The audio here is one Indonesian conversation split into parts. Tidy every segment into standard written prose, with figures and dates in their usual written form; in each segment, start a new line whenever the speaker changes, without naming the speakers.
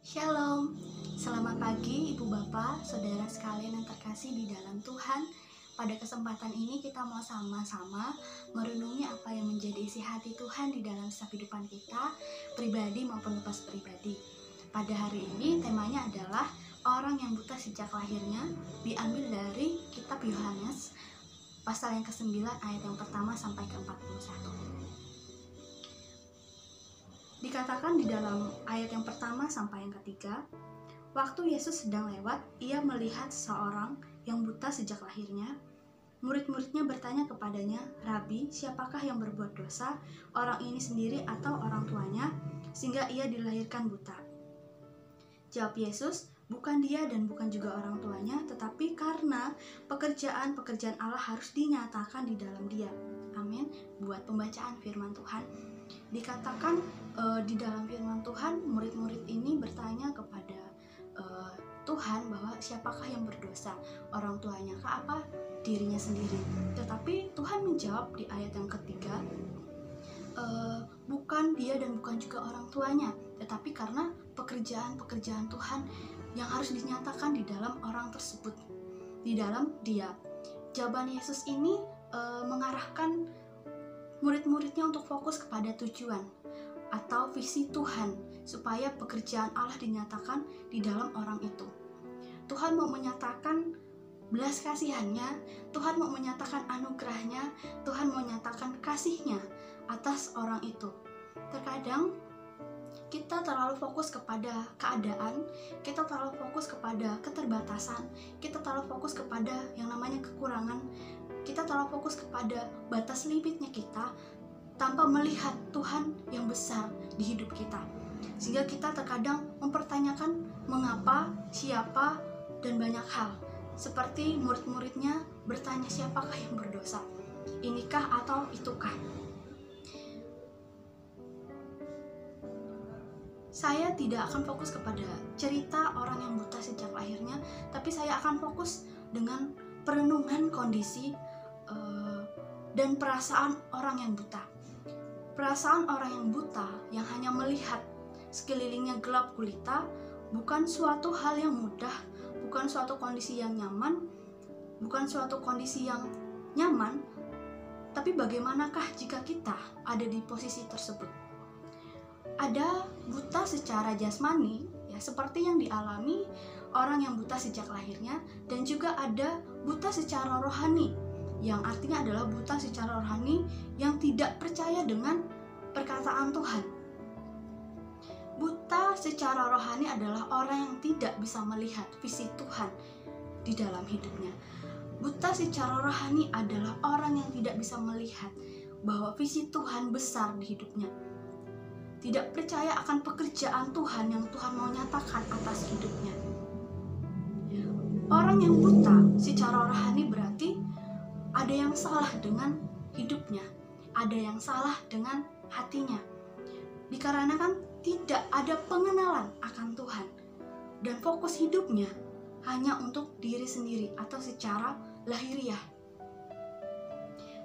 Shalom, selamat pagi Ibu Bapak, Saudara sekalian yang terkasih di dalam Tuhan. Pada kesempatan ini kita mau sama-sama merenungi apa yang menjadi isi hati Tuhan di dalam setiap kehidupan kita, pribadi maupun lepas pribadi. Pada hari ini temanya adalah orang yang buta sejak lahirnya, diambil dari kitab Yohanes pasal yang ke-9 ayat yang pertama sampai ke-41. Dikatakan di dalam ayat yang pertama sampai yang ketiga, waktu Yesus sedang lewat, ia melihat seseorang yang buta sejak lahirnya. Murid-muridnya bertanya kepadanya, "Rabi, siapakah yang berbuat dosa, orang ini sendiri atau orang tuanya, sehingga ia dilahirkan buta?" Jawab Yesus, "Bukan dia dan bukan juga orang tuanya, tetapi karena pekerjaan-pekerjaan Allah harus dinyatakan di dalam dia." Amin. Buat pembacaan firman Tuhan, dikatakan di dalam firman Tuhan, murid-murid ini bertanya kepada Tuhan bahwa siapakah yang berdosa, orang tuanya kah apa dirinya sendiri. Tetapi Tuhan menjawab di ayat yang ketiga, bukan dia dan bukan juga orang tuanya, tetapi karena pekerjaan-pekerjaan Tuhan yang harus dinyatakan di dalam orang tersebut, di dalam dia. Jawaban Yesus ini mengarahkan murid-muridnya untuk fokus kepada tujuan atau visi Tuhan, supaya pekerjaan Allah dinyatakan di dalam orang itu. Tuhan mau menyatakan belas kasihannya, Tuhan mau menyatakan anugerahnya, Tuhan mau menyatakan kasihnya atas orang itu. Terkadang kita terlalu fokus kepada keadaan, kita terlalu fokus kepada keterbatasan, kita terlalu fokus kepada yang namanya kekurangan, kita terlalu fokus kepada batas limitnya kita, tanpa melihat Tuhan yang besar di hidup kita. Sehingga kita terkadang mempertanyakan mengapa, siapa, dan banyak hal. Seperti murid-muridnya bertanya, siapakah yang berdosa? Inikah atau itukah? Saya tidak akan fokus kepada cerita orang yang buta sejak lahirnya, tapi saya akan fokus dengan perenungan kondisi dan perasaan orang yang buta. Perasaan orang yang buta yang hanya melihat sekelilingnya gelap gulita bukan suatu hal yang mudah, bukan suatu kondisi yang nyaman, tapi bagaimanakah jika kita ada di posisi tersebut? Ada buta secara jasmani, ya, seperti yang dialami orang yang buta sejak lahirnya, dan juga ada buta secara rohani, yang artinya adalah buta secara rohani yang tidak percaya dengan perkataan Tuhan. Buta secara rohani adalah orang yang tidak bisa melihat visi Tuhan di dalam hidupnya. Buta secara rohani adalah orang yang tidak bisa melihat bahwa visi Tuhan besar di hidupnya. Tidak percaya akan pekerjaan Tuhan yang Tuhan mau nyatakan atas hidupnya. Orang yang buta secara rohani berarti ada yang salah dengan hidupnya, ada yang salah dengan hatinya, dikarenakan tidak ada pengenalan akan Tuhan, dan fokus hidupnya hanya untuk diri sendiri atau secara lahiriah.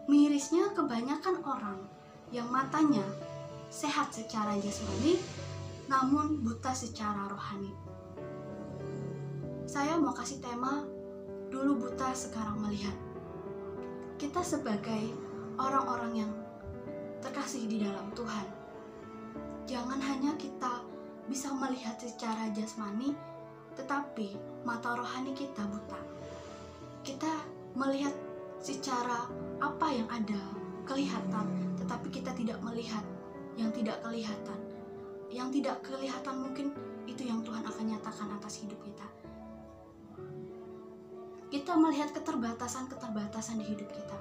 Mirisnya kebanyakan orang yang matanya sehat secara jasmani namun buta secara rohani. Saya mau kasih tema, dulu buta sekarang melihat. Kita sebagai orang-orang yang terkasih di dalam Tuhan, jangan hanya kita bisa melihat secara jasmani, tetapi mata rohani kita buta. Kita melihat secara apa yang ada kelihatan, tetapi kita tidak melihat yang tidak kelihatan. Yang tidak kelihatan mungkin itu yang Tuhan akan nyatakan atas hidup kita. Kita melihat keterbatasan-keterbatasan di hidup kita.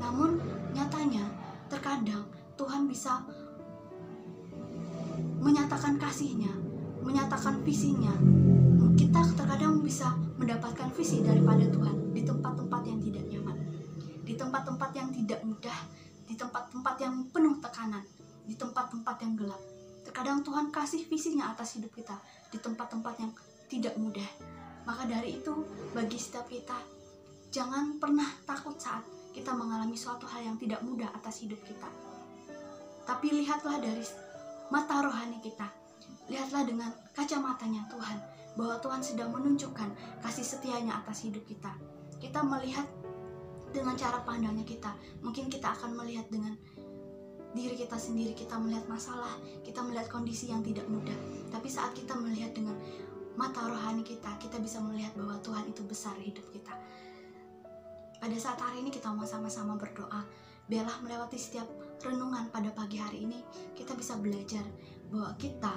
Namun nyatanya terkadang Tuhan bisa menyatakan kasih-Nya, menyatakan visinya. Kita terkadang bisa mendapatkan visi daripada Tuhan di tempat-tempat yang tidak nyaman, di tempat-tempat yang tidak mudah, di tempat-tempat yang penuh tekanan, di tempat-tempat yang gelap. Terkadang Tuhan kasih visinya atas hidup kita di tempat-tempat yang tidak mudah. Maka dari itu, bagi setiap kita, jangan pernah takut saat kita mengalami suatu hal yang tidak mudah atas hidup kita. Tapi lihatlah dari mata rohani kita. lihatlah dengan kacamatanya Tuhan, bahwa Tuhan sedang menunjukkan kasih setianya atas hidup kita. Kita melihat dengan cara pandangnya kita, mungkin kita akan melihat dengan diri kita sendiri, kita melihat masalah, kita melihat kondisi yang tidak mudah. Tapi saat kita melihat dengan mata rohani kita, kita bisa melihat bahwa Tuhan itu besar hidup kita. Pada saat hari ini kita mau sama-sama berdoa, biarlah melewati setiap renungan pada pagi hari ini, kita bisa belajar bahwa kita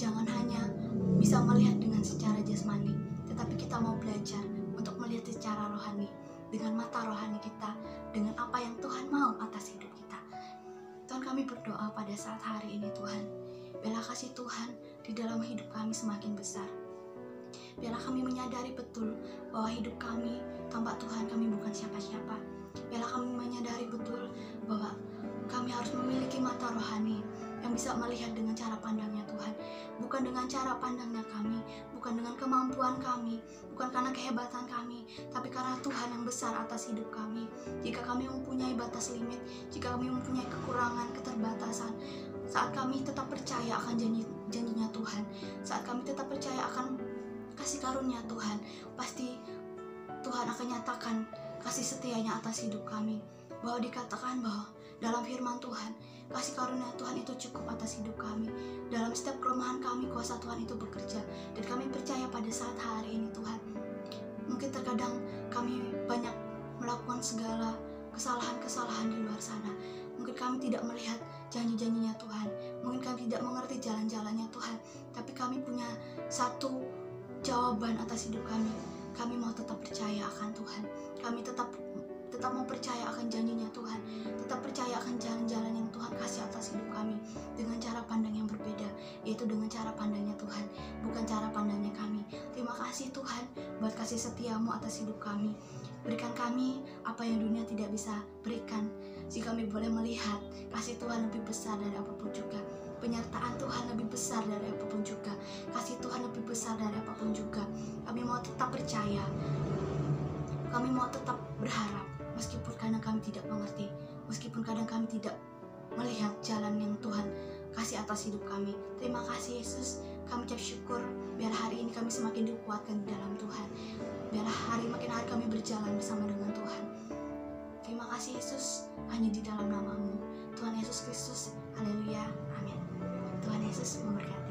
jangan hanya bisa melihat dengan secara jasmani, tetapi kita mau belajar untuk melihat secara rohani, dengan mata rohani kita, dengan apa yang Tuhan mau atas hidup kita. Tuhan, kami berdoa pada saat hari ini Tuhan, biarlah kasih Tuhan di dalam hidup kami semakin besar. Biarlah kami menyadari betul bahwa hidup kami tanpa Tuhan kami bukan siapa-siapa. Biarlah kami menyadari betul bahwa kami harus memiliki mata rohani yang bisa melihat dengan cara pandangnya Tuhan, bukan dengan cara pandangnya kami, bukan dengan kemampuan kami, bukan karena kehebatan kami, tapi karena Tuhan yang besar atas hidup kami. Jika kami mempunyai batas limit, jika kami mempunyai kekurangan, keterbatasan, saat kami tetap percaya akan janjinya Tuhan, saat kami tetap percaya akan kasih karunia Tuhan, pasti Tuhan akan nyatakan kasih setianya atas hidup kami. Bahwa dikatakan bahwa dalam firman Tuhan, kasih karunia Tuhan itu cukup atas hidup kami. Dalam setiap kelemahan kami, kuasa Tuhan itu bekerja. Dan kami percaya pada saat hari ini Tuhan, mungkin terkadang kami banyak melakukan segala kesalahan-kesalahan di luar sana. Mungkin kami tidak melihat janji-janjinya Tuhan, mungkin kami tidak mengerti jalan-jalannya Tuhan, tapi kami punya satu jawaban atas hidup kami. Kami mau tetap percaya akan Tuhan, kami tetap mau percaya akan janjinya Tuhan, tetap percaya akan jalan-jalan yang Tuhan kasih atas hidup kami, dengan cara pandang yang berbeda, yaitu dengan cara pandangnya Tuhan, bukan cara pandangnya kami. Terima kasih Tuhan buat kasih setiamu atas hidup kami. Berikan kami apa yang dunia tidak bisa berikan. Jika kami boleh melihat kasih Tuhan lebih besar dari apapun juga, penyertaan Tuhan lebih besar dari apapun juga, kasih Tuhan lebih besar dari apapun juga, kami mau tetap percaya, kami mau tetap berharap, meskipun kadang kami tidak mengerti, meskipun kadang kami tidak melihat jalan yang Tuhan kasih atas hidup kami. Terima kasih Yesus, kami ucap syukur, biar hari ini kami semakin dikuatkan di dalam Tuhan, biar makin hari kami berjalan bersama dengan Tuhan. Terima kasih Yesus, hanya di dalam nama-Mu, Tuhan Yesus Kristus. Haleluya, amin. Tuhan Yesus memberkati.